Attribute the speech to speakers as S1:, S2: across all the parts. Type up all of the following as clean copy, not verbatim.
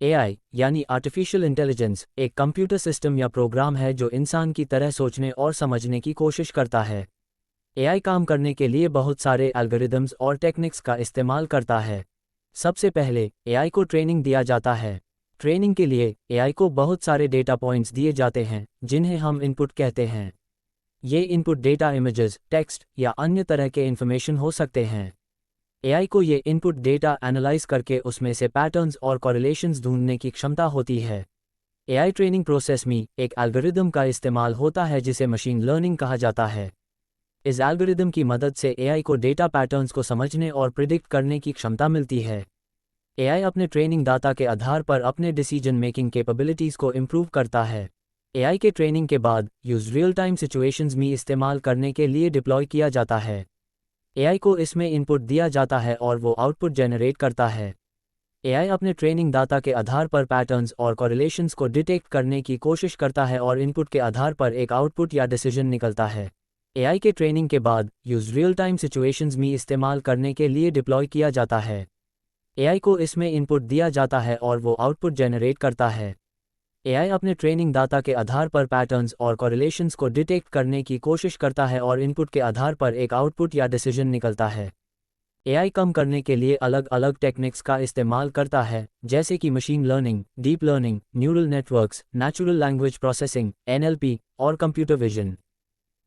S1: AI यानी artificial intelligence एक computer system या प्रोग्राम है जो इंसान की तरह सोचने और समझने की कोशिश करता है। एआई काम करने के लिए बहुत सारे एल्गोरिदम्स और टेक्निक्स का इस्तेमाल करता है। सबसे पहले एआई को ट्रेनिंग दिया जाता है। ट्रेनिंग के लिए एआई को बहुत सारे डेटा पॉइंट्स दिए जाते हैं जिन्हें हम इनपुट कहते हैं। ये इनपुट डेटा इमेजेस, टेक्स्ट या अन्य तरह के इन्फॉर्मेशन हो सकते हैं। एआई को ये इनपुट डेटा एनालाइज करके उसमें से पैटर्न्स और कॉरिलेशंस ढूंढने की क्षमता होती है। एआई ट्रेनिंग प्रोसेस में एक एल्गोरिदम का इस्तेमाल होता है जिसे मशीन लर्निंग कहा जाता है। इस एल्गोरिदम की मदद से एआई को डेटा पैटर्न्स को समझने और प्रिडिक्ट करने की क्षमता मिलती है। एआई अपने ट्रेनिंग डाटा के आधार पर अपने डिसीजन मेकिंग कैपेबिलिटीज़ को इम्प्रूव करता है। एआई के ट्रेनिंग के बाद यूज रियल टाइम सिचुएशंस में इस्तेमाल करने के लिए डिप्लॉय किया जाता है। एआई को इसमें इनपुट दिया जाता है और वो आउटपुट जनरेट करता है। एआई अपने ट्रेनिंग डाटा के आधार पर पैटर्न्स और कॉरिलेशंस को डिटेक्ट करने की कोशिश करता है और इनपुट के आधार पर एक आउटपुट या डिसीजन निकलता है। एआई के ट्रेनिंग के बाद यूज रियल टाइम सिचुएशंस में इस्तेमाल करने के लिए डिप्लॉय किया जाता है। एआई को इसमें इनपुट दिया जाता है और वो आउटपुट जनरेट करता है। एआई अपने ट्रेनिंग डाटा के आधार पर पैटर्न्स और कॉरिलेशंस को डिटेक्ट करने की कोशिश करता है और इनपुट के आधार पर एक आउटपुट या डिसीजन निकलता है। एआई कम करने के लिए अलग अलग टेक्निक्स का इस्तेमाल करता है, जैसे कि machine learning, deep learning, neural networks, natural language processing (NLP) और कंप्यूटर विजन।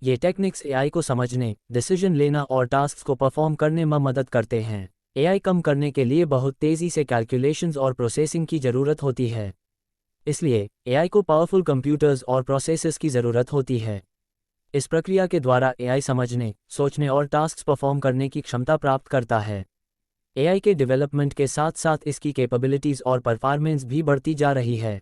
S1: ये टेक्निक्स एआई को समझने, डिसीजन लेना और टास्क्स को परफॉर्म करने में मदद करते हैं। एआई कम करने के लिए बहुत तेज़ी से कैलकुलेशंस और प्रोसेसिंग की ज़रूरत होती है। इसलिए एआई को पावरफुल कंप्यूटर्स और प्रोसेसर्स की ज़रूरत होती है। इस प्रक्रिया के द्वारा एआई समझने, सोचने और टास्क्स परफॉर्म करने की क्षमता प्राप्त करता है। एआई के डेवलपमेंट के साथ साथ इसकी कैपेबिलिटीज़ और परफॉर्मेंस भी बढ़ती जा रही है।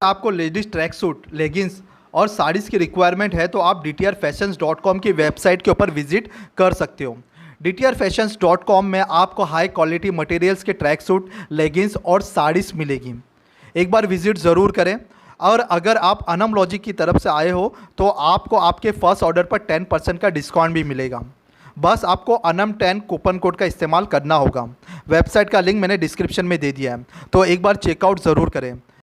S2: आपको लेडीज ट्रैक सूट, लेगिंग्स और साड़ीज़ की रिक्वायरमेंट है तो आप dtrfashions.com की वेबसाइट के ऊपर विजिट कर सकते हो। dtrfashions.com में आपको हाई क्वालिटी मटेरियल्स के ट्रैक सूट, लेगिंग्स और साड़ीज़ मिलेगी। एक बार विजिट ज़रूर करें। और अगर आप अनम लॉजिक की तरफ से आए हो तो आपको आपके फर्स्ट ऑर्डर पर 10% का डिस्काउंट भी मिलेगा। बस आपको अनम 10 कूपन कोड का इस्तेमाल करना होगा। वेबसाइट का लिंक मैंने डिस्क्रिप्शन में दे दिया है, तो एक बार चेकआउट ज़रूर करें।